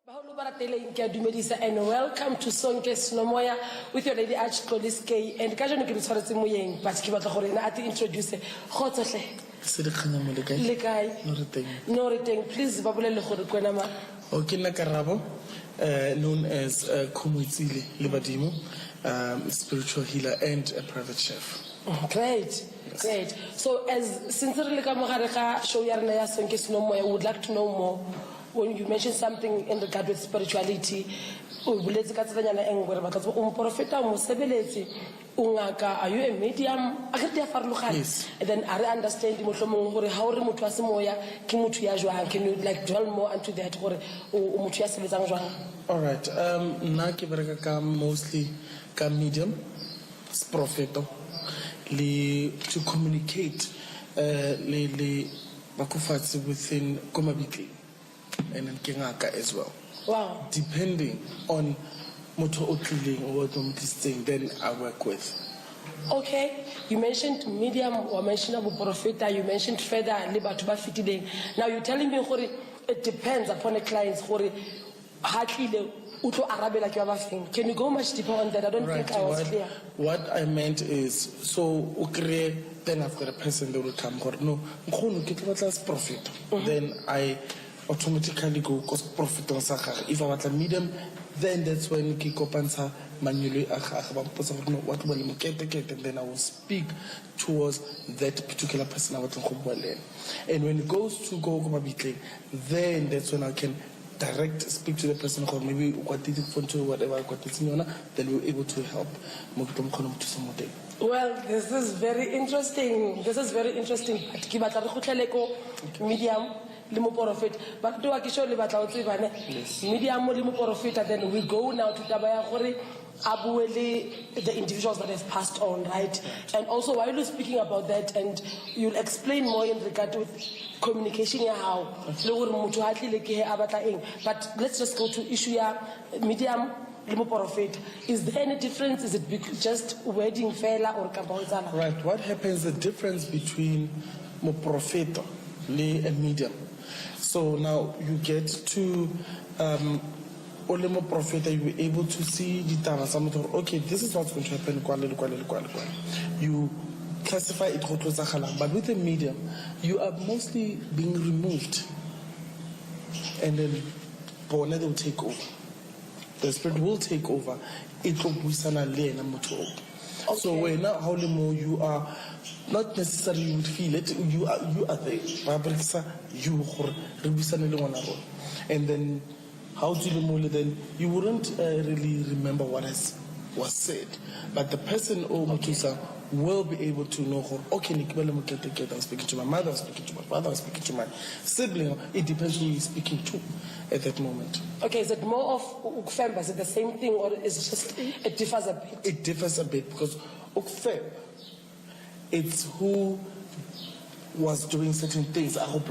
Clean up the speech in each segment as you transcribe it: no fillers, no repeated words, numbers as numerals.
And welcome to Sonke, Sino, Moya with your lady Archpolice and Kajan Moyeng, but Kiba introduce no retain, please Babule Kwenama. Okina Karabo, known as Kumuitsili Libadimo, spiritual healer and a private chef. Great, great. So as sincerely Kamahareka show Yarnaya Sonke Sino Moya, would like to know more. When you mention something in regard with spirituality, are you a medium? Yes. And then I understand how can you like dwell more into that? All right. Mostly medium, propheto, to communicate within Komabiti. And then Kengaka as well. Wow. Depending on motor okiling or what this thing, then I work with. Okay. You mentioned medium or mentioned Abu Profeta, you mentioned feather and libatuba fitting. Now you're telling me it depends upon a client's hardly uto Arabic like you have a thing. Can you go much deeper on that? I don't think I was clear. What I meant is then I've got a person that will come no prophet. Then I automatically go cause profit on Sahar. If I want a medium, then that's when Kikopansa manually what will and then I will speak towards that particular person I want to go. And when it goes to go then that's when I can direct speak to the person or maybe what did it to whatever then we're able to help. Well, this is very interesting. Medium. Limo profit, but do akisho yes. Medium limo profit, then we go now to Tabaya Hori, Abueli, the individuals that have passed on, right? And also, while you're speaking about that, and you'll explain more in regard to communication, how, but let's just go to issue medium. Is there any difference? Is it just wedding fella or kabauzana? Right. What happens? The difference between mo profeta and medium. So now you get to Olemo Prophet, you were able to see the Tava. Okay, this is what's going to happen. You classify it, but with a medium, you are mostly being removed. And then they will take over. The spirit will take over. Okay. So when now how you are not necessarily you would feel it, you are there. And then how do you then you wouldn't really remember what was said. But the person will be able to know okay, I'm speaking to my mother, I'm speaking to my father, I'm speaking to my sibling. It depends who you're speaking to at that moment. Okay, is it more of Ukfemba? Is it the same thing or is it just it differs a bit? It differs a bit because Ukfemba, it's who was doing certain things. I hope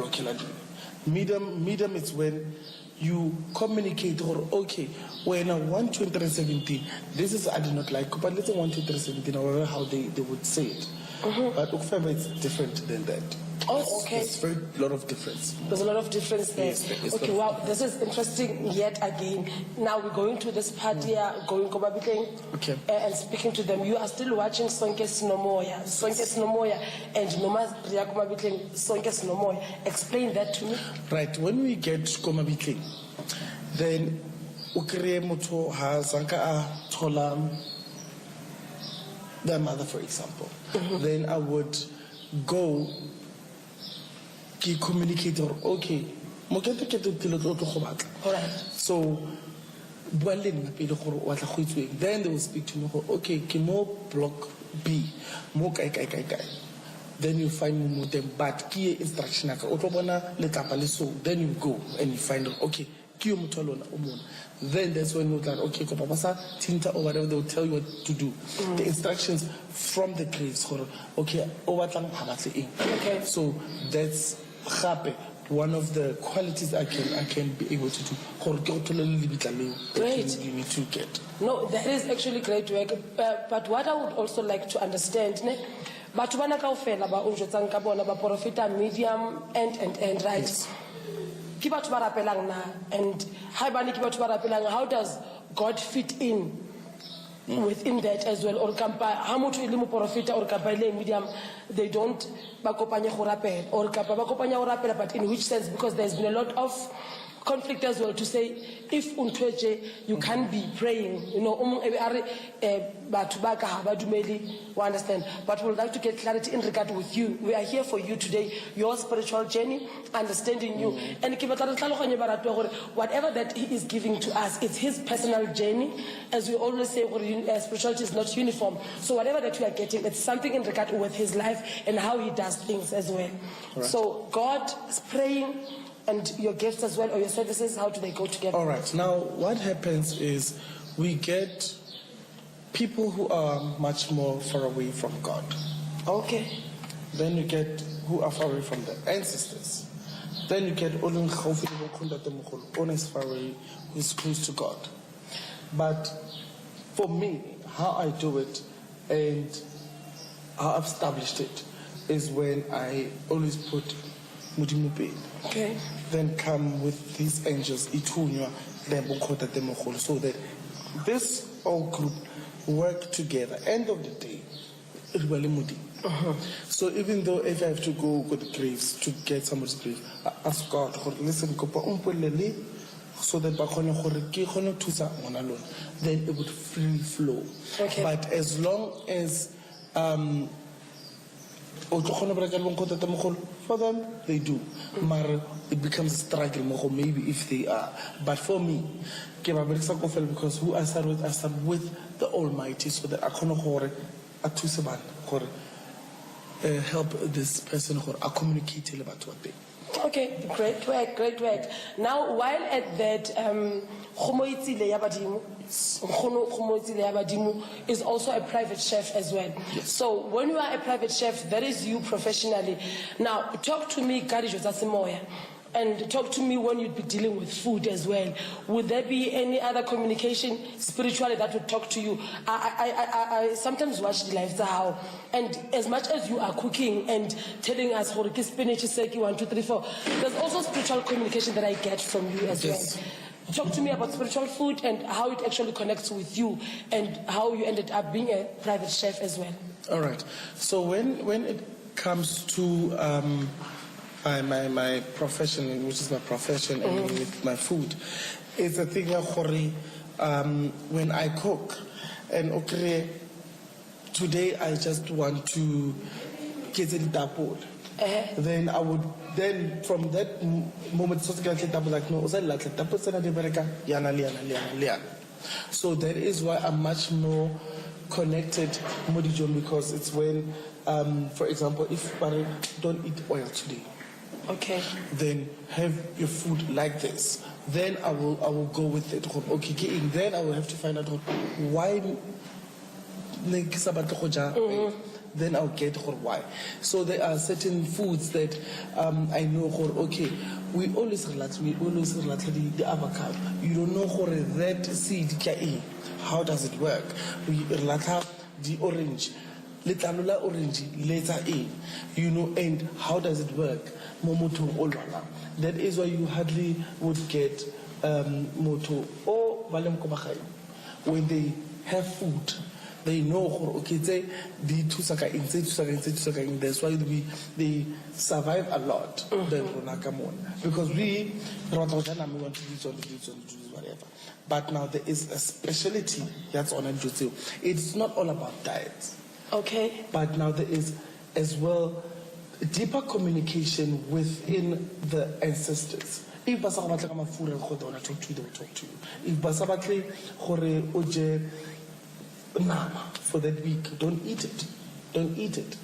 medium is when you communicate or okay, when I want 2017, this is I do not like, but let's say 2017, however how they would say it. But Ukfemba is different than that. Oh, okay. There's a lot of difference. There's a lot of difference there. Yes, okay, wow, this is interesting yet again. Now we're going to this part here, going okay. And speaking to them. You are still watching Sonke Sino, Moya, Sonke Sino, Moya, and Noma Riakomabitling, Sonke Sino, Moya. Explain that to me. Right, when we get to Komabitling, then Ukre Muto has Sanka Tolam, their mother, for example. Then I would go communicate or okay. Alright. So then they will speak to me. Okay, Kimo block B. Then you find them, but key instruction. Then you go and you find out okay. Then that's when you like okay, Tinta or whatever they will tell you what to do. The instructions from the graves. Okay, okay. So that's one of the qualities I can be able to do. Great. You need to get. No, that is actually great work. But what I would also like to understand, but medium and right. Yes. ke batho ba rapelang na, and haebane ke batho ba rapelang, how does God fit in within that as well? Or kampa ha motho e le moprofeta or kampa le medium, they don't ba kopanya go rapela, or kampa ba kopanya go rapela, but in which sense? Because there's been a lot of conflict as well to say if untweje you can't be praying, you know, batho ba ka ha ba dumele, we understand, but we would like to get clarity in regard with you. We are here for you today, your spiritual journey, understanding you, and ke batla re tlhaloganye baratwa gore whatever that he is giving to us, it's his personal journey. As we always say, spirituality is not uniform, so whatever that we are getting, it's something in regard with his life and how he does things as well. Right. So God is praying, and your gifts as well, or your services, how do they go together? All right. Now, what happens is we get people who are much more far away from God. Okay. Then you get who are far away from the ancestors. Then you get Olun is far away, who is close to God. But for me, how I do it and how I've established it is when I always put Mudimupe. Okay. Then come with these angels, Itunya, so that this whole group work together. End of the day, it will be. So even though if I have to go the graves to get somebody's grave, I ask God, listen, so that then it would freely flow. Okay. But as long as for them, they do. But it becomes a struggle, maybe if they are. But for me, because who I start with the Almighty, so that I can help this person communicate about what they. Okay, great work. Now, while at that, Khomoitsile Yabadimu is also a private chef as well. Yes. So when you are a private chef, that is you professionally. Now, talk to me, Moya, and talk to me when you'd be dealing with food as well. Would there be any other communication spiritually that would talk to you? I sometimes watch the lives how, and as much as you are cooking and telling us spinach, seki, 1, 2, 3, 4, there's also spiritual communication that I get from you as yes. well. Talk to me about spiritual food and how it actually connects with you and how you ended up being a private chef as well. All right. So when it comes to my profession, which is my profession, and with my food, it's a thing when I cook, and okay, today I just want to get it doubled. Then I would from that moment so like no, so that is why I'm much more connected because it's when for example, if I don't eat oil today, okay, then have your food like this, then I will go with it. Okay, and then I will have to find out why then I'll get why. So there are certain foods that I know okay, we always relate the avocado. You don't know that seed how does it work? We relate the orange. Let's orange later you know, and how does it work? That is why you hardly would get moto or when they have food. They know okay, that's why they survive a lot. Because we want to do whatever. But now there is a specialty that's on it. It's not all about diets. Okay. But now there is as well deeper communication within the ancestors. If basaba batla ka mafura go dona talk to you, they will talk to you. If basaba batle gore o je nama for that week, don't eat it,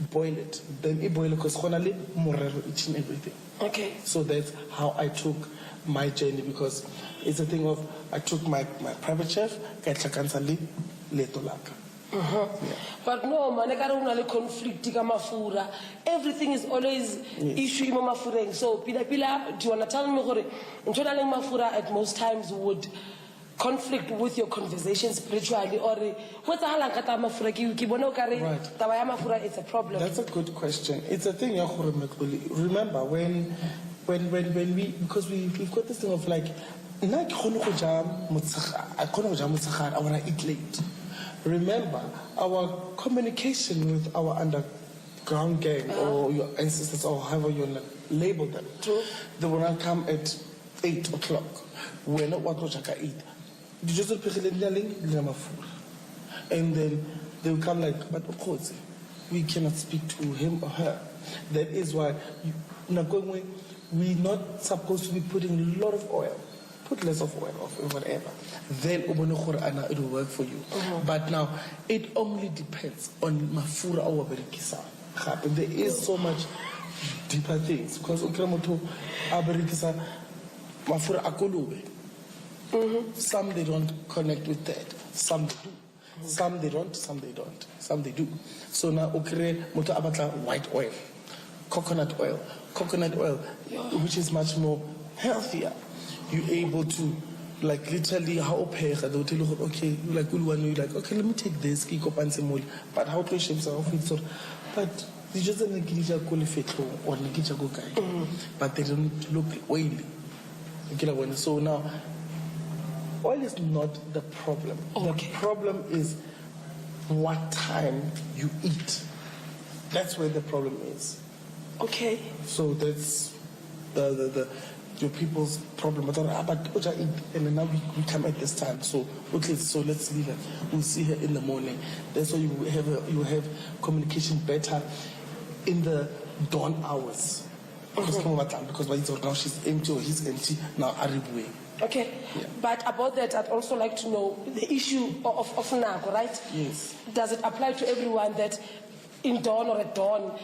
boil it, then you boil it because khonale morero eating everything. Okay. So that's how I took my journey, because it's a thing of I took my private chef ka tlakantsha le tolaka. Yeah. But no, manekare conflict ka mafura. Everything is always issue in mafureng. So pila, do you want to tell me gore ntona le mafura at most times would conflict with your conversation spiritually, or what's the right. It's a problem. That's a good question. It's a thing. Remember when when we, because we've got this thing of like, I want to eat late. Remember, our communication with our underground gang or your ancestors or however you want to label them, they will not come at 8 o'clock. We're not what to eat. And then they will come like, but of course, we cannot speak to him or her. That is why we're not supposed to be putting a lot of oil. Put less of oil or whatever. Then it will work for you. But now, it only depends on mafura or berikisa. There is so much deeper things. Because ukiramoto aberikisa mafura akolube. Some they don't connect with that. Some they do. Some they don't, some they don't. Some they do. So now ukire moto abatla white oil. Coconut oil, which is much more healthier. You're able to, like, literally, how they'll tell you, okay, like, okay, let me take this, but how to shape so but they just don't or but they don't look oily. So now, oil is not the problem. Okay. The problem is what time you eat. That's where the problem is. Okay. So that's your people's problem. But and now we come at this time. So okay, so let's leave it. We'll see her in the morning. That's why you have communication better in the dawn hours. Because now she's empty or he's empty. Now Aribwe. Okay. Yeah. But about that, I'd also like to know the issue of Nago, right? Yes. Does it apply to everyone that in dawn or at dawn,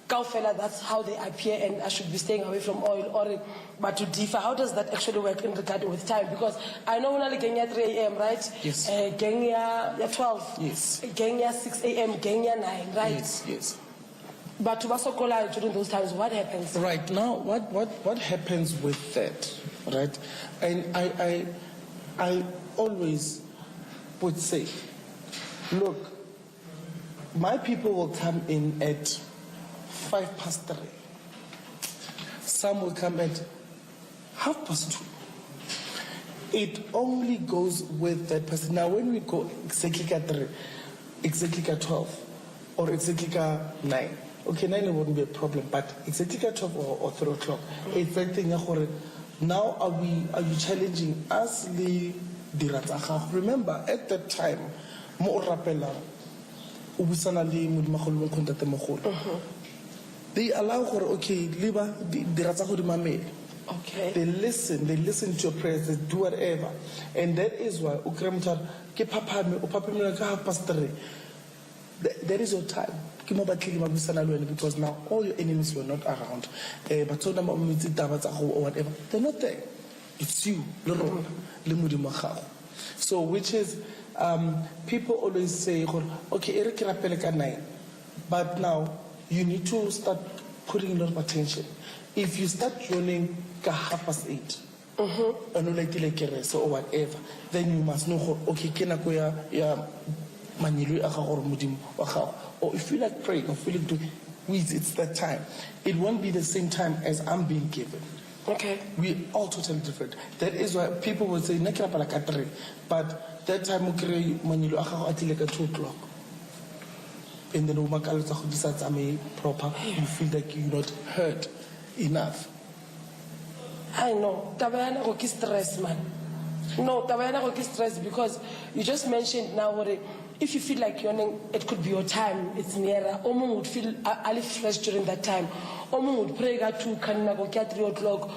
Kaufela, that's how they appear and I should be staying away from oil, or but to differ? How does that actually work in regard with time? Because I know only Genya 3 a.m., right? Yes. Genya 12. Yes. Genya 6 a.m., Genya 9, right? Yes, yes. But to Basokola during those times, what happens? Right now, what happens with that, right? And I always would say, look, my people will come in at 3:05. Some will come at 2:30. It only goes with that person. Now, when we go exactly at 3, exactly at 12, or exactly at 9, okay, 9 wouldn't be a problem, but exactly at 12 or 3 o'clock, it's that thing. Now, are you challenging us? Remember, at that time, they allow her, okay, Okay. They listen to your prayers, they do whatever. And that is why that is your time. Because now all your enemies were not around. But so or whatever, they're not there. It's you. So which is people always say, okay, 9. But now you need to start putting a lot of attention. If you start joining 8:30, or whatever, then you must know, okay, or if you like praying or feeling to it's that time. It won't be the same time as I'm being given. Okay. We're all totally different. That is why people will say, but that time, at 2 o'clock. And then proper, you feel like you're not heard enough. I know. Tabayana go stress, man. No, Tabayana go stress because you just mentioned now if you feel like yawning, it could be your time, it's nearer. Omo would feel ali fresh during that time. Omo would pray at 2, kanina go 3 o'clock.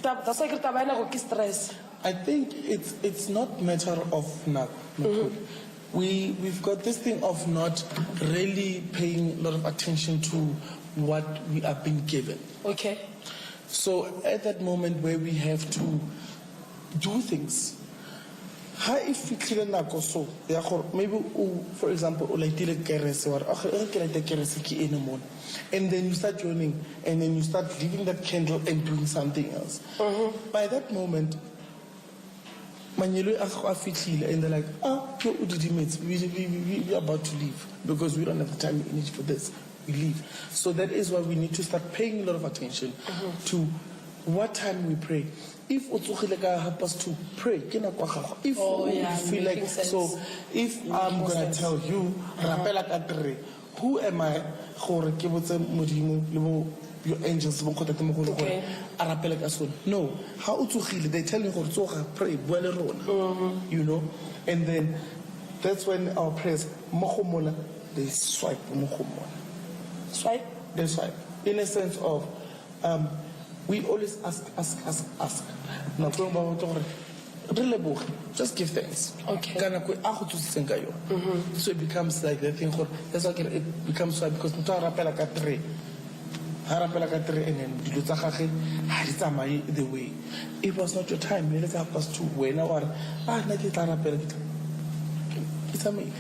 That's like Tabayana go stress. I think it's not matter of not. We've got this thing of not really paying a lot of attention to what we are being given. Okay. So at that moment where we have to do things, how if we clear so maybe for example and then you start joining and then you start leaving that candle and doing something else. By that moment, and they're like, we are about to leave because we don't have the time and energy for this. we leave. So that is why we need to start paying a lot of attention to what time we pray. If to pray, if you feel like so, if I'm gonna tell you, who am I? Your angels no, how they tell you pray, you know, and then that's when our prayers they swipe, they swipe in a sense of we always ask. Just give thanks. Okay. So it becomes like the thing. That's why it becomes why because and then the way it was not your time. Let's have us to when it's amazing.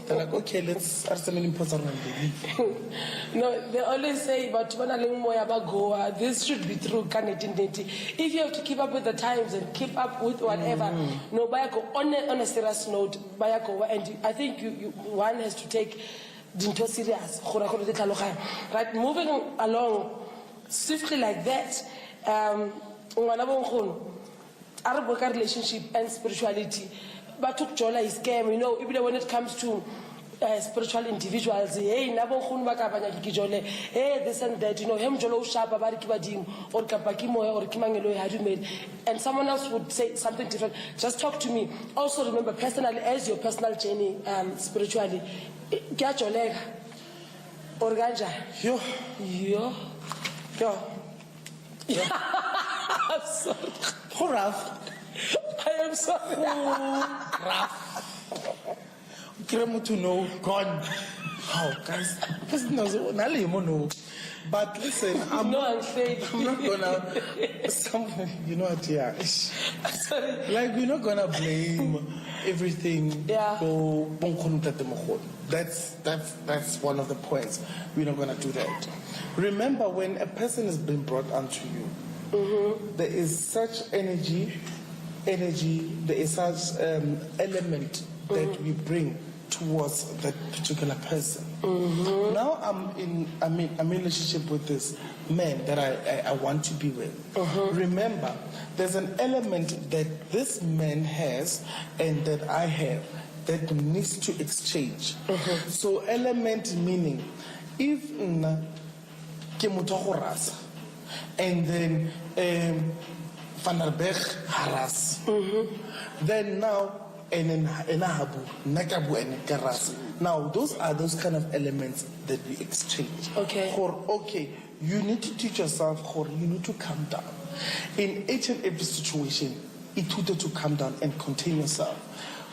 They're like, okay, let's ask them important and leave. No, they always say, but when Moya go, this should be true. If you have to keep up with the times and keep up with whatever, no, Bayako on a serious note, Bayako, and I think one has to take Dinto serious. Right, moving along swiftly like that. Arabic relationship and spirituality. But took Jola is scam, you know, even when it comes to spiritual individuals, hey, hey, this and that, you know, him Jolo Shaba Barikibadim or Kapakimo or Kimangelo had you made, and someone else would say something different. Just talk to me. Also remember personally as your personal journey spiritually. Get your leg. Organja. Yo. I'm sorry. How rough. I am sorry. Rough. To know gone. How guys? No. But listen, I'm not gonna. You know what? Yeah. Like we're not gonna blame everything. Yeah. That's one of the points. We're not gonna do that. Remember, when a person is being brought onto you, there is such energy. There is such element that we bring towards that particular person. Now I'm in relationship with this man that I want to be with. Remember, there's an element that this man has and that I have that needs to exchange. So element meaning, if and then Vanderberg haras. Then now now those are those kind of elements that we exchange. Okay. Okay, you need to teach yourself, you need to calm down. In each and every situation, it's to calm down and contain yourself.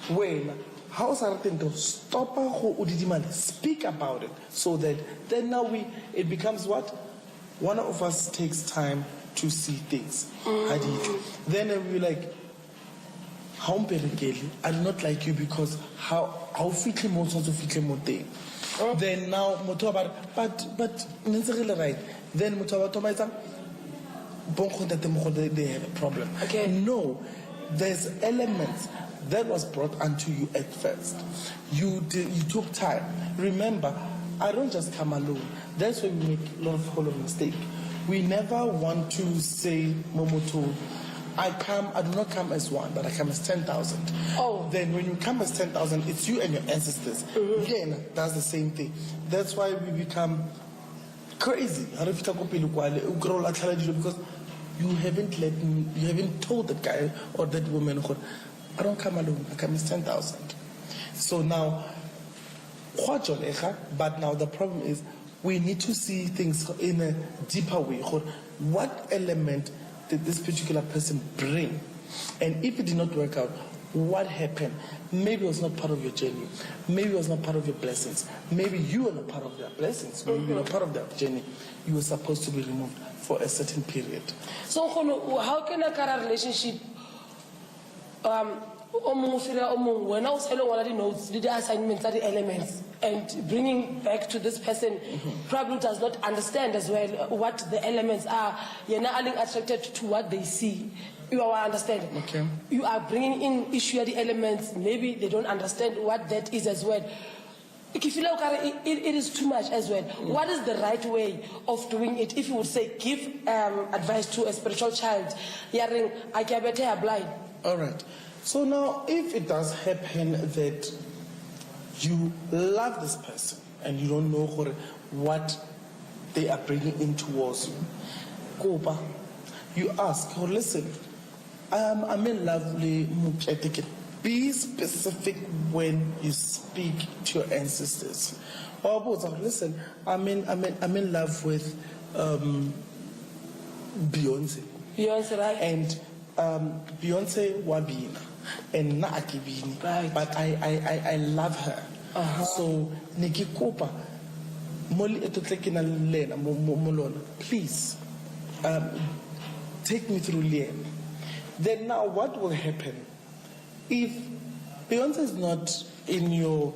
When how to stop speak about it so that then now it becomes what? One of us takes time to see things. Then we're like, how I do not like you because how fitly more thing. Then now but right. Then they have a problem. Okay. No, there's elements that was brought onto you at first. You took time. Remember, I don't just come alone. That's why we make a lot of mistakes. We never want to say, Momoto, I do not come as one, but I come as 10,000. Oh. Then when you come as 10,000, it's you and your ancestors. Again, that's the same thing. That's why we become crazy. Because you haven't told that guy or that woman, I don't come alone, I come as 10,000. So now, but now the problem is, we need to see things in a deeper way. What element did this particular person bring? And if it did not work out, what happened? Maybe it was not part of your journey. Maybe it was not part of your blessings. Maybe you were not part of their blessings. Maybe you were not part of their journey. You were supposed to be removed for a certain period. So how can a current relationship when I was already knows the assignments are the elements and bringing back to this person probably does not understand as well what the elements are. You're not only attracted to what they see. You are understanding. Okay. You are bringing in issue the elements. Maybe they don't understand what that is as well. If you look at it is too much as well. What is the right way of doing it? If you would say, give advice to a spiritual child, hearing, I can better blind. All right. So now, if it does happen that you love this person and you don't know what they are bringing in towards you, Kopa, you ask, oh, listen, I'm in love with. Be specific when you speak to your ancestors. Or listen, I'm in love with Beyonce. Beyonce, right? And Beyonce wabina and na akibini. Right. But I love her. So Niki Kopa, Moli etotlekina lena molona. Please take me through Lien. Then now what will happen? If Beyonce is not in your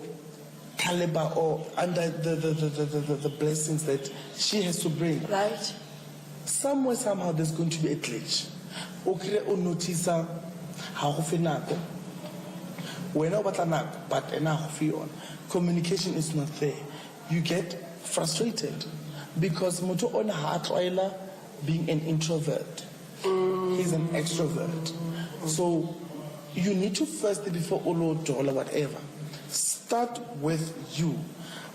caliber or under the blessings that she has to bring, right? Somewhere, somehow, there's going to be a glitch. Okay, o notice ha go fe nako. Wena o batla nako, but ena go fe yona. Communication is not there. You get frustrated because motho ona ha tlwaela being an introvert. He's an extrovert. So you need to first, before Olo Dola, whatever, start with you.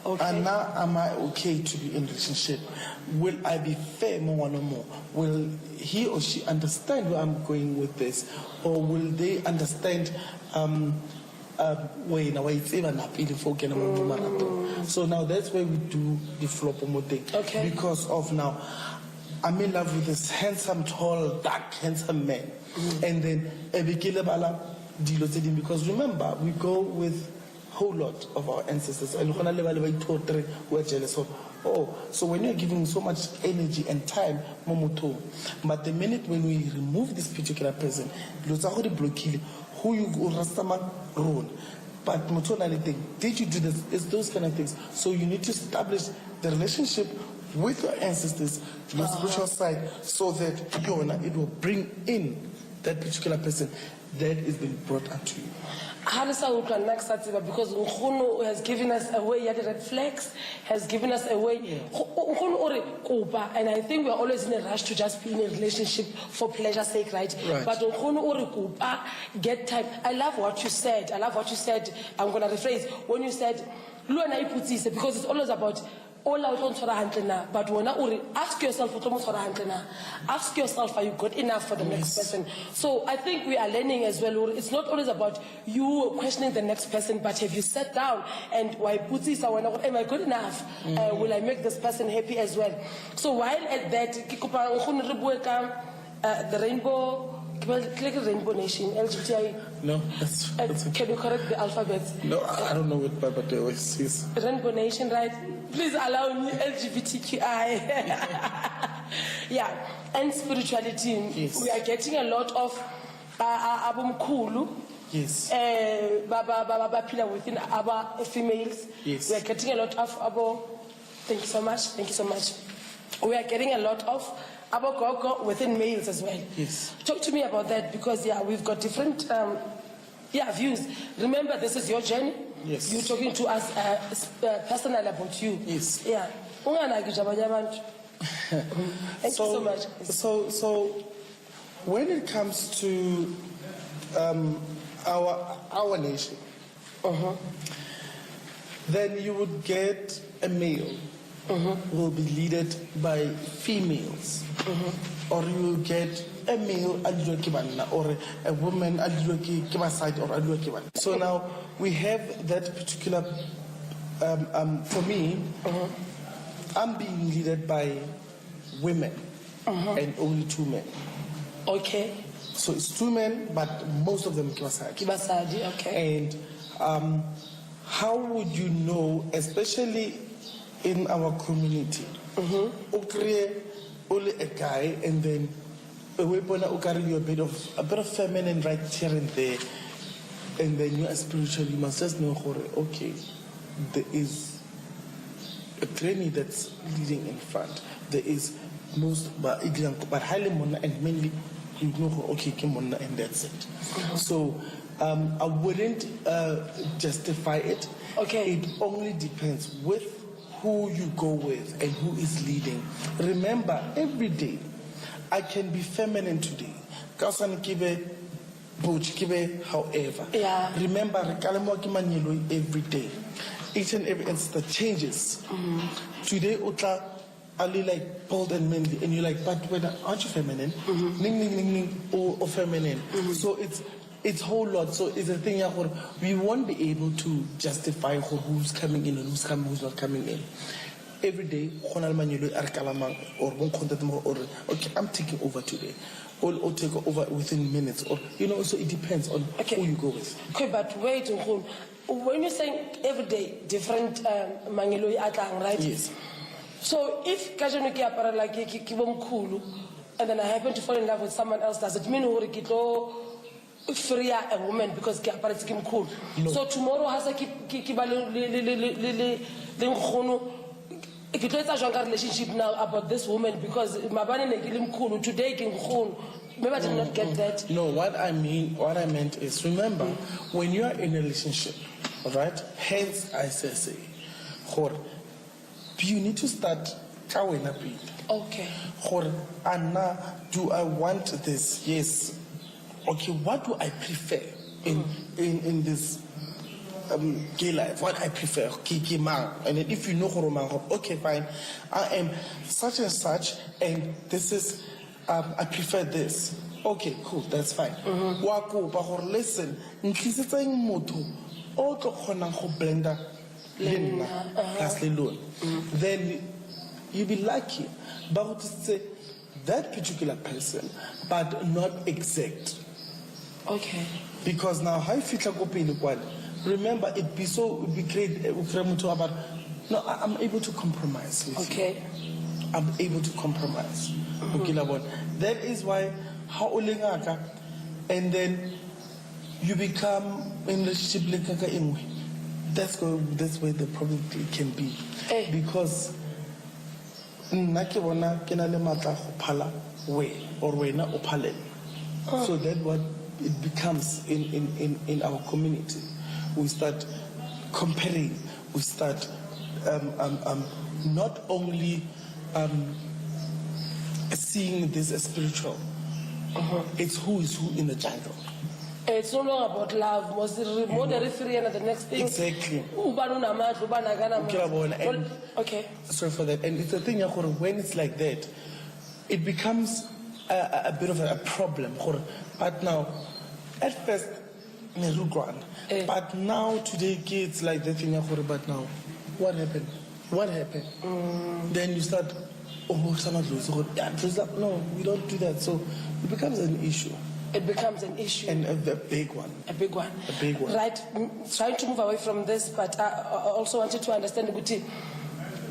Okay. And now, am I okay to be in a relationship? Will I be fair more or more? Will he or she understand where I'm going with this? Or will they understand so now that's why we do the flopomo thing. Okay. Because of now, I'm in love with this handsome, tall, dark, handsome man. And then because remember, we go with a whole lot of our ancestors. And we're jealous of. Oh, so when you're giving so much energy and time, but the minute when we remove this particular person, who you but did you do this? It's those kind of things. So you need to establish the relationship with your ancestors, your spiritual side, so that it will bring in that particular person that is being brought unto you. How does our next because Nkhono has given us a way, yet red flags has given us a way. And I think we're always in a rush to just be in a relationship for pleasure's sake, right? But get time. I love what you said. I'm going to rephrase. When you said, because it's always about all out on but when ask yourself, ask yourself, are you good enough for the next person? So I think we are learning as well. It's not always about you questioning the next person, but have you sat down and am I good enough? Will I make this person happy as well? So while at that, the rainbow. Click Rainbow Nation, LGBTQI. No, that's okay. Can you correct the alphabet? No, I don't know what but it is. Rainbow Nation, right? Please allow me LGBTQI. Yeah, and spirituality. Yes. We are getting a lot of abumkulu. Yes. Within our females. Yes. We are getting a lot of Thank you so much. Thank you so much. We are getting a lot of Abokoko within males as well. Yes. Talk to me about that because we've got different views. Remember, this is your journey. Yes. You're talking to us personally about you. Yes. Yeah. Thank you so much. So when it comes to our nation, then you would get a male will be led by females, or you get a male or a woman or so now we have that particular for me I'm being led by women and only 2 men. Okay. So it's 2 men, but most of them Kibasadi, okay. And how would you know, especially in our community, only a guy, and then you're a bit of feminine right here and there, and then you are spiritual. You must just know, okay, there is a granny that's leading in front. There is most, but highly and mainly you know, okay, come on, and that's it. So I wouldn't justify it. Okay. It only depends with who you go with and who is leading. Remember, every day I can be feminine today. However, Yeah. remember, every day. Each and every instant changes. Today, Utla Ali like bold and manly, and you're like, but aren't you feminine? Ning ning ning ning, or feminine. So it's whole lot. So it's a thing where we won't be able to justify who's coming in and who's not coming in. Every day, or okay, I'm taking over today, or take over within minutes, or so it depends on who you go with. Okay, but wait, when you're saying every day different mangelo atlang, right? Yes. So if kajano ki apara like ki bomkhulu, and then I happen to fall in love with someone else, does it mean hore ki tlo free a woman because ki apara ki mkhulu? No. So tomorrow hasa ki ba le nkgono, ki tlo etsa jwang ka relationship now about this woman because mabane ne ki le mkhulu, today ki nkgono? Maybe I did not get that. No, what I meant is, remember, when you are in a relationship, all right? Hence, I say, you need to start kawena pele. Okay. Anna, do I want this? Yes. Okay, what do I prefer in this gay life? What I prefer, kiki man. And then if you know okay, fine. I am such and such, and this is I prefer this. Okay, cool, that's fine. Wako, but listen, blender. Then you'll be lucky. But say that particular person, but not exact. Okay. Because now how if you remember it be great about no, I'm able to compromise with you. I'm able to compromise. That is why how ulengaka, and then you become in relationship like that's where the problem can be. Because so that what it becomes in our community. We start comparing, we start not only seeing this as spiritual, it's who is who in the jungle. It's no longer about love. Was it more the referee and the next thing? Exactly. Okay. Sorry for that. And it's a thing when it's like that, it becomes a bit of a problem. But now, at first, but now today kids like that thing. But now, what happened? What happened? Then you start. No, we don't do that. So it becomes an issue. It becomes an issue. And a big one. A big one. A big one. Right. Trying to move away from this, but I also wanted to understand the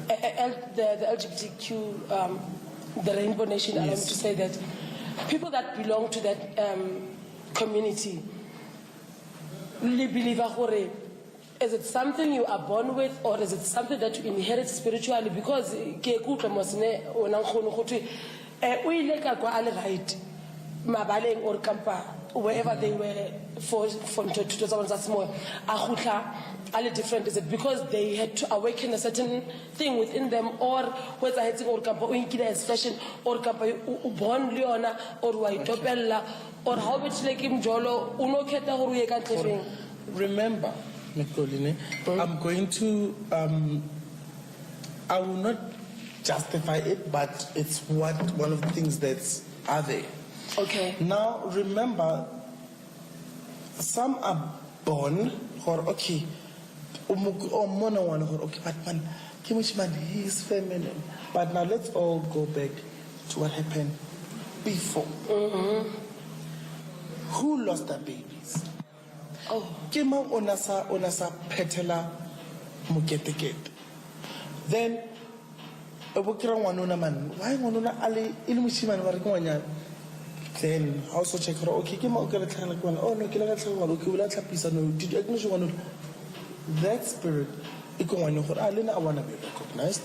LGBTQ, the Rainbow Nation, allow me to say that people that belong to that community really believe is it something you are born with, or is it something that you inherit spiritually? Because Mabaleng or Kampa, wherever they were for 2000 Moya, are different. Is it because they had to awaken a certain thing within them, or whether it's or Kampa as fashion, or Kampa born Leona, or Waitopella, or how much like him Jolo, Unoketa or remember, Nicoline, I'm going to I will not justify it, but it's one of the things that are there. Okay. Now remember, some are born or okay, but man, he is feminine. But now let's all go back to what happened before. Who lost their babies? Kima onasa petela muketekete. Then ebukira wanona man. Why wanona ali ilmushiman warikwanya? Then also check her. Okay, oh no, did you acknowledge one? That spirit, I want to be recognized,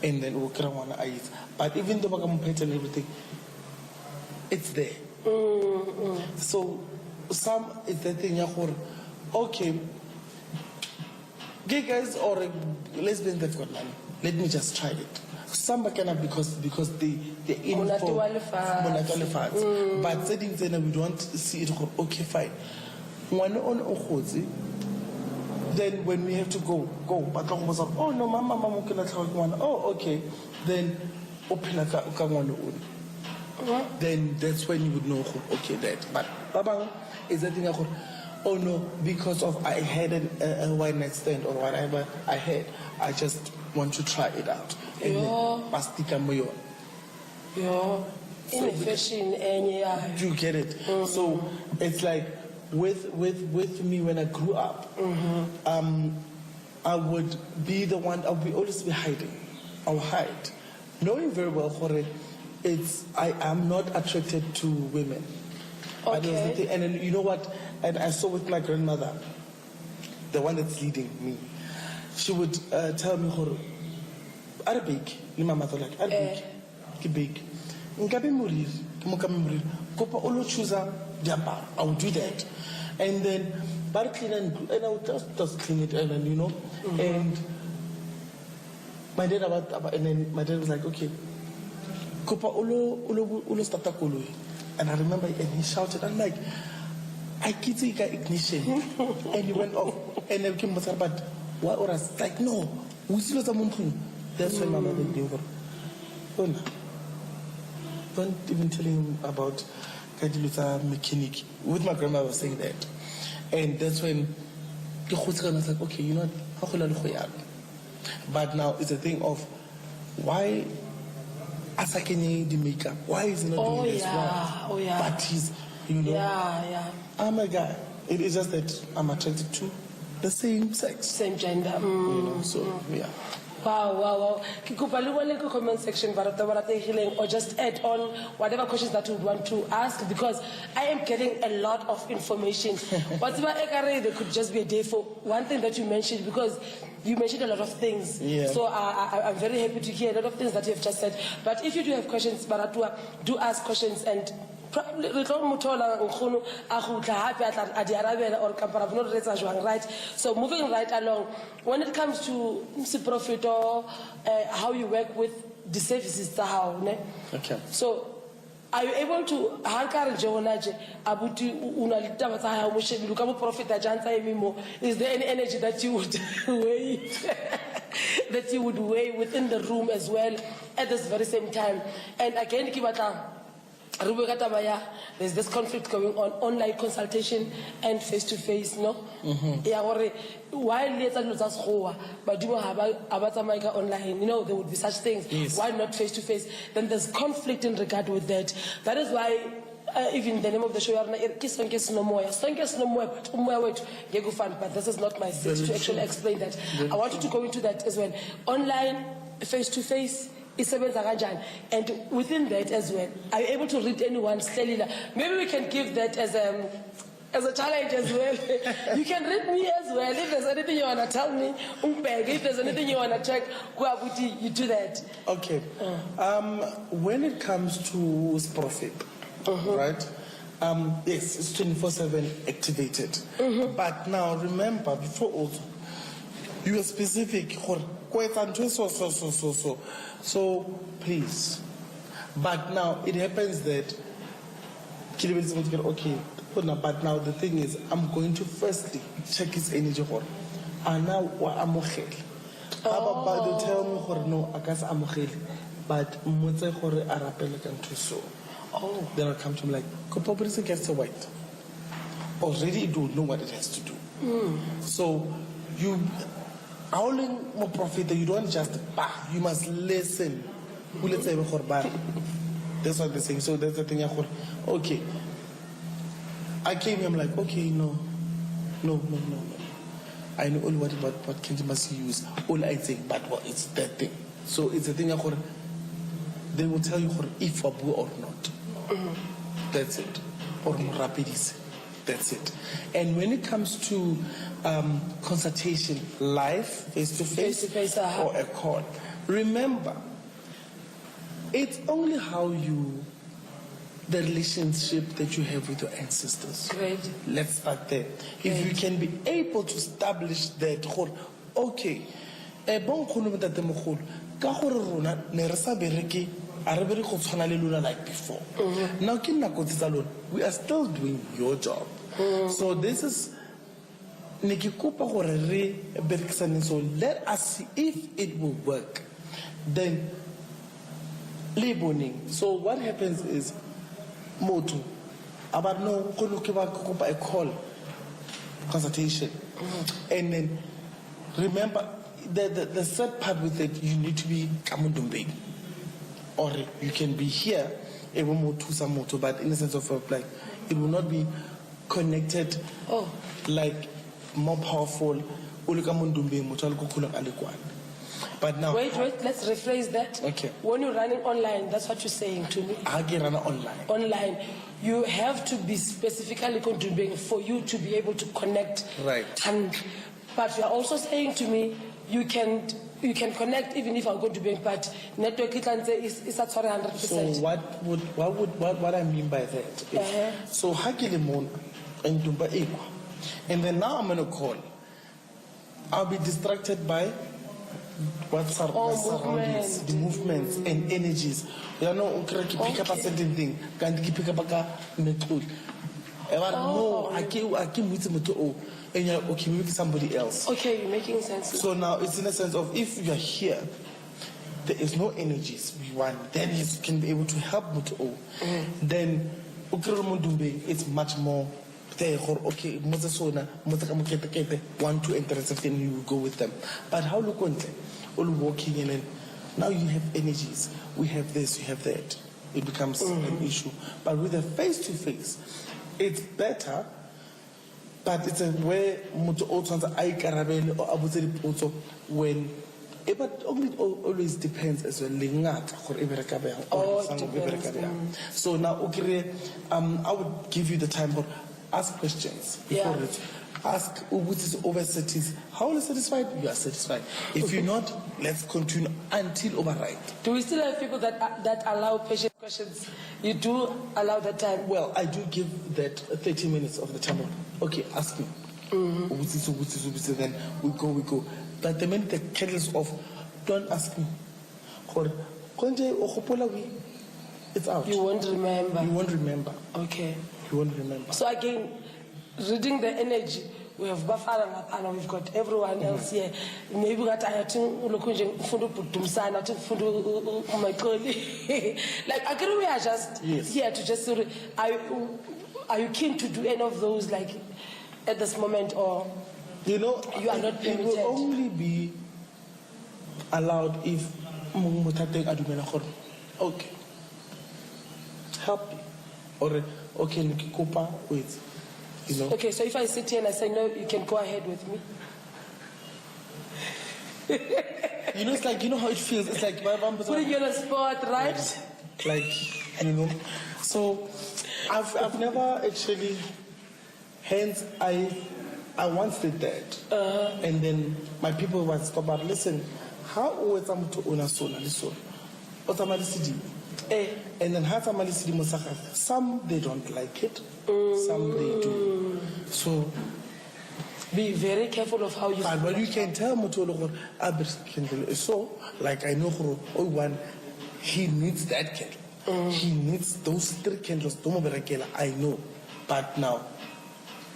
and then but even though and everything, it's there. So some is the thing okay, gay guys or lesbians, they've got money, let me just try it. Some cannot because they're in for monetary funds. But settings we don't see it. Okay, fine. One on Okhozi, then when we have to go. But oh no, mama, one. Oh, okay. Then open a then that's when you would know. Okay, that. But Baba is the thing. Oh no, because of I had a one night stand or whatever I had, I just want to try it out. And pastika moyo. In fashion, and do you get it? So it's like with me when I grew up, I would be the one. I would always be hiding. I'll hide, knowing very well I am not attracted to women. Okay. And then you know what? And I saw with my grandmother, the one that's leading me, she would tell me, Arabic, my mother like Arabic, Arabic. Nkabe murir, kamo murir. Kopa olo chuza jamba. I would do that, and then bar clean and I would just clean it and then and my dad and then my dad was like, okay, kopa olo starta koloi. And I remember, and he shouted, I'm like, I can't see ignition. And he went off. And then came back, but what was like, no, we still have a. That's when my mother did over. Oh, no. Don't even tell him about Kadiluta mechanic. With my grandma was saying that. And that's when I was like, okay, you know what? But now it's a thing of why Asakene the makeup. Why is he not doing this? Oh yeah. But he's, Yeah. I'm a guy. It is just that I'm attracted to the same sex. Same gender. So yeah. Wow. Kikupa luwale comment section or just add on whatever questions that you would want to ask, because I am getting a lot of information. Whatever there could just be a day for one thing that you mentioned, because you mentioned a lot of things. Yeah. So I'm very happy to hear a lot of things that you have just said. But if you do have questions, Baratua, do ask questions, and probably right. So moving right along, when it comes to profit or how you work with the services, okay. So are you able to is there any energy that you would weigh that you would weigh within the room as well at this very same time? And again, there's this conflict going on, online consultation and face-to-face, no? While online, there would be such things. Yes. Why not face-to-face? Then there's conflict in regard with that. That is why even the name of the show, Sonke, Sino, Moya. Sonke, Sino, Moya, but this is not my set to actually explain that. I want you to go into that as well. Online, face-to-face, and within that as well, are you able to read anyone's cellular? Maybe we can give that as a challenge as well. You can read me as well. If there's anything you want to tell me, if there's anything you want to check, you do that. Okay. When it comes to profit, right? Yes, it's 24/7 activated. But now remember, before also, you are specific. So please. But now it happens that okay. But now the thing is, I'm going to firstly check his energy. And now I'm okay. But they tell me no, I guess I'm okay. But then I come to him like, Kopopolis gets a white. Already it would know what it has to do. So you howling more profit, you don't just buy, you must listen. That's what they're saying. So that's the thing. Okay. I came here, I'm like, okay, no. I know all what Kenji must use. All I think, but what it's that thing. So it's a thing. They will tell you if abu or not. That's it. Or rapidis. That's it. And when it comes to consultation, live, face-to-face, or a call, remember, it's only how you the relationship that you have with your ancestors. Great. Let's start there. If you can be able to establish that, okay, bon kholo mtate mogolo ka gore rona ne re sa bereke a re bere go tshwana le lona like before. Now ke nako tsa lona, we are still doing your job. So this is ne ke kopa gore re berekisane, so let us see if it will work. Then labeling. So what happens is motu about no go look about a call consultation, and then remember the third part with it, you need to be kamundumbeng, or you can be here able motu some motu, but in the sense of like it will not be connected like more powerful. But now, wait, let's rephrase that. Okay. When you're running online, that's what you're saying to me. I get run online. Online, you have to be specifically contributing for you to be able to connect. Right. But you're also saying to me, you can connect even if I'm going to be, but network is at 100%. So what I mean by that is, so Hakilimon and Dumba Equa, and then now I'm gonna call. I'll be distracted by what's my surroundings, the movements and energies. You know, pick up a certain thing, can't pick up a network. No, I came with him to and you're okay with somebody else. Okay, you're making sense. So now it's in a sense of if you're here, there is no energies. Then you can be able to help Muto. Then it's much more. Okay, one, two interested, then you will go with them. But how look on all walking in, and now you have energies. We have this, you have that. It becomes an issue. But with a face-to-face, it's better. But it's a way mucho also when but only always depends as well. So now I would give you the time for ask questions before it. Ask which is over-satisfied. How are you satisfied? You are satisfied. If you're not, let's continue until override. Do we still have people that allow patient questions? You do allow that time? Well, I do give that 30 minutes of the time. Okay, ask me. Then we go. But the minute the kettle's off, don't ask me. It's out. You won't remember. You won't remember. Okay. You won't remember. So again, reading the energy, we have Bafara and we've got everyone else here. Maybe got I think my colleague. Like again, we are just here to just sort of, are you keen to do any of those like at this moment, or you know you are not permitted? It will only be allowed if okay, help me, or okay, wait. You know? Okay, so if I sit here and I say no, you can go ahead with me. You know, it's like, you know how it feels. It's like putting you on the spot, right? Like, you know. So I've never actually. Hence, I once did that, and then my people would stop. But listen, how always I'm to own a son and so, but I'm and then some they don't like it, some they do. So be very careful of how you. But you can tell Mutolo so like I know one, he needs that candle. He needs those 3 candles. I know, but now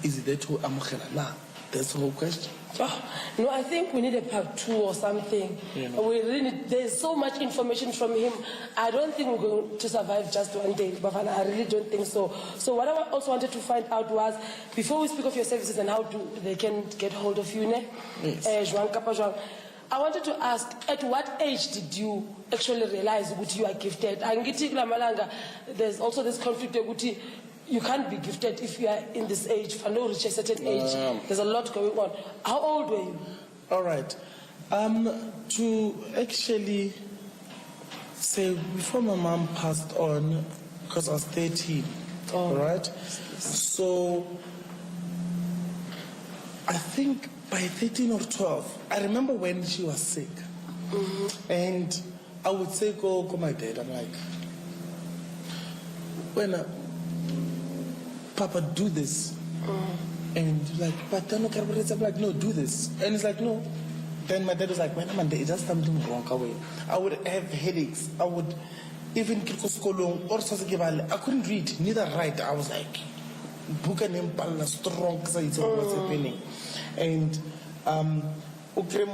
is it there to amukhela? Nah, that's the whole question. Oh, no, I think we need a part 2 or something. You know. We really, there's so much information from him. I don't think we're going to survive just one day, Bafana. I really don't think so. So what I also wanted to find out was, before we speak of your services and how they can get hold of you, yes. I wanted to ask, at what age did you actually realize that you are gifted? There's also this conflict that you can't be gifted if you are in this age, for no reach a certain age. There's a lot going on. How old were you? All right. To actually say, before my mom passed on, because I was 13, all right? So I think by 13 or 12, I remember when she was sick. And I would say, go my dad. I'm like, when Papa, do this. And like, but then I'm like, no, do this. And it's like, no. Then my dad was like, man, there's just something wrong away. I would have headaches. I would even I couldn't read, neither write. I was like, book an impala strong because I saw what's happening. And I would say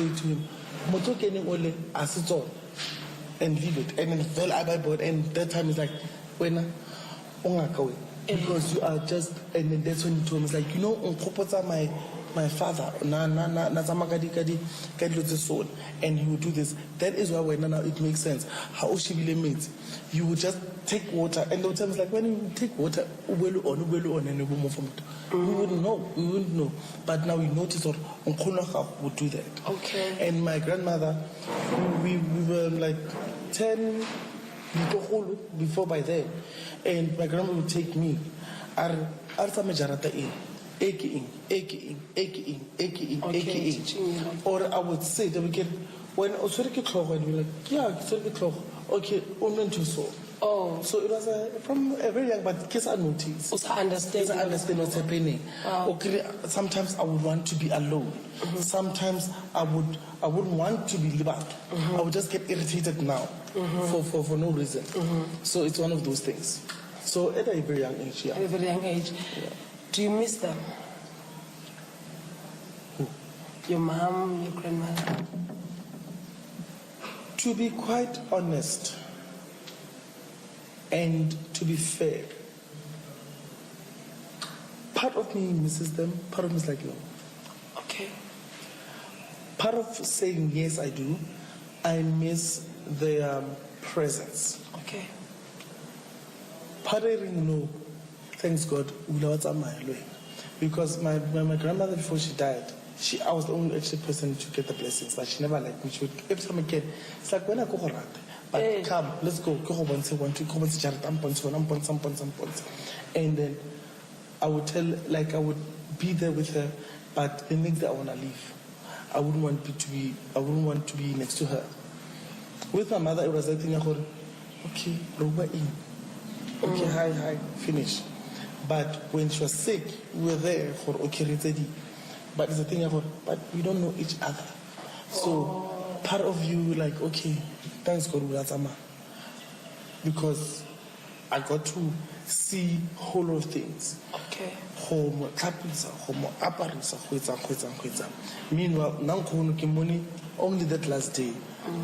to him, Motokening as it's all and leave it. And then fell out by board. And that time is like, when because you are just, and then that's when he told me, it's like, you know, my father, and he would do this. That is why when now it makes sense. How she really means. You would just take water, and the time is like, when you take water, and we wouldn't know. But now we notice that would do that. Okay. And my grandmother, we were like 10 before by then, and my grandma would take me. Or I would say that we get when I was and we're like, yeah, okay, so. Oh, so it was from a very young, but kids are noticed. Also understand what's happening. Wow. Okay, sometimes I would want to be alone. Sometimes I wouldn't want to be liberal. I would just get irritated now for no reason. So it's one of those things. So at a very young age, yeah. At a very young age. Yeah. Do you miss them? Who? Your mom, your grandmother? To be quite honest, and to be fair, part of me misses them, part of me is like, no. Okay. Part of saying yes, I do, I miss their presence. Okay. Part of it, no, thanks God, because my grandmother, before she died, I was the only actual person to get the blessings, but she never liked me. She would, every time I get, it's like, when I go around, but come, let's go. And then I would I would be there with her, but the next day I want to leave. I wouldn't want to be next to her. With my mother, it was like, okay, Roba in. Okay, hi, finish. But when she was sick, we were there for okay, but it's a thing but we don't know each other. So part of you like, okay, thanks God, because I got to see whole of things. Okay. Meanwhile, only that last day,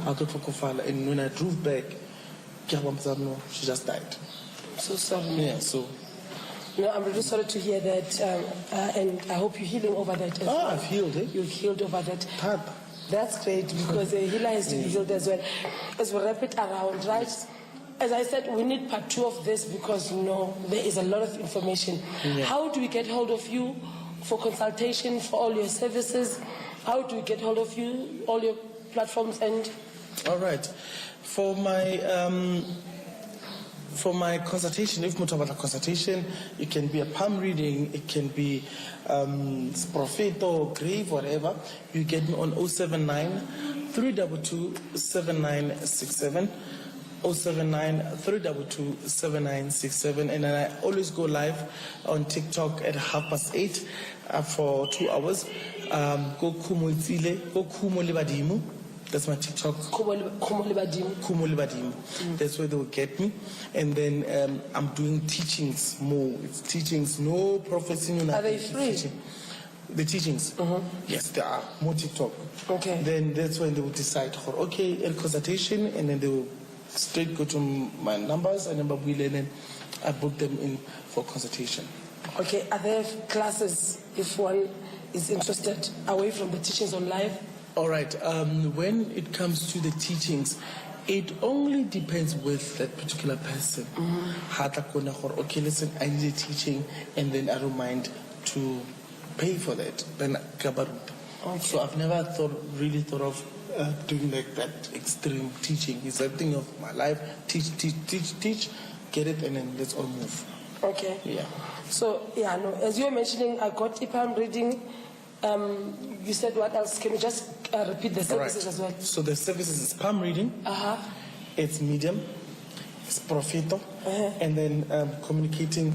I got to and when I drove back, she just died. I'm so sorry. Yeah, so. No, I'm really sorry to hear that, and I hope you're healing over that as well. I've healed, eh? You've healed over that. That's great, because a healer has to be healed as well. As we wrap it around, right? As I said, we need part 2 of this because, there is a lot of information. Yeah. How do we get hold of you for consultation, for all your services? How do we get hold of you, all your platforms and... All right. For my consultation, if much about a consultation, it can be a palm reading, it can be Profeto, grave, whatever. You get me on 079 322 7967, 079 322 7967, and then I always go live on TikTok at 8:30 for 2 hours. Go Kumo Itzile, go Kumo Libadimu. That's my TikTok. Kumo Libadimu. That's where they will get me. And then I'm doing teachings more. It's teachings, no prophecy, no nothing. Are they free? Teaching. The teachings? Yes, they are. More TikTok. Okay. Then that's when they will decide for, okay, a consultation, and then they will straight go to my numbers, and then I book them in for consultation. Okay. Are there classes if one is interested away from the teachings on live? All right. When it comes to the teachings, it only depends with that particular person. Okay, listen, I need a teaching, and then I don't mind to pay for that. Then okay. So I've never really thought of doing like that extreme teaching. It's a thing of my life. Teach, get it, and then let's all move. Okay. Yeah. So as you were mentioning, I got IPAM reading. You said what else? Can you just repeat the services as well? So the services is palm reading. It's medium. profito, and then communicating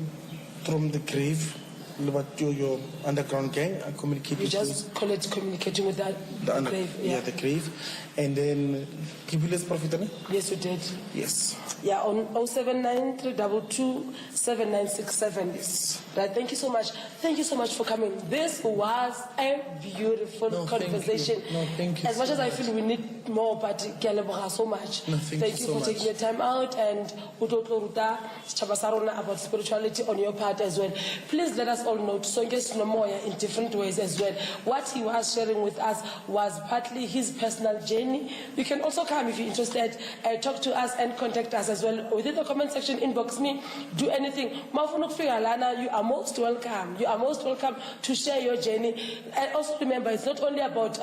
from the grave. About your underground gang, communicating. You just call it communicating with that the grave. Yeah, the grave. And then Kibile's profit. Yes, you did. Yes. Yeah, on 079-322-7967. Yes. Right, thank you so much. Thank you so much for coming. This was a beautiful conversation. Thank you As much as I feel we need more, but Keleboha so much. Thank you for so taking the time out and Utotloruta Chabasarona about spirituality on your part as well. Please let us all know Sonke Sino Moya in different ways as well. What he was sharing with us was partly his personal journey. You can also come if you're interested, talk to us and contact us as well. Within the comment section, inbox me, do anything. You are most welcome. You are most welcome to share your journey. And also remember, it's not only about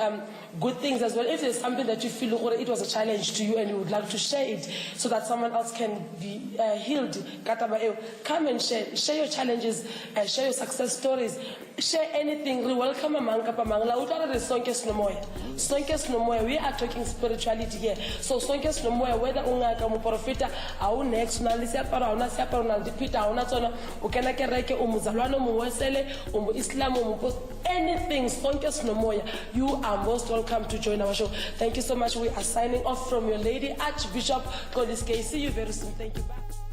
good things as well. If there's something that you feel it was a challenge to you and you would like to share it so that someone else can be healed, come and share your challenges, share your success stories, share anything. We welcome Sonke Sino Moya. Sonke Sino Moya, we are talking spirituality here. So Sonke Sino Moya, whether unga mu profeta au next na lisiapara una siapara una dipita una tsona ukena kereke umuzalwana muwesele Islam post anything Sonke Sino Moya, you are most welcome to join our show. Thank you so much. We are signing off from your lady Archbishop Godiske. See you very soon. Thank you. Bye.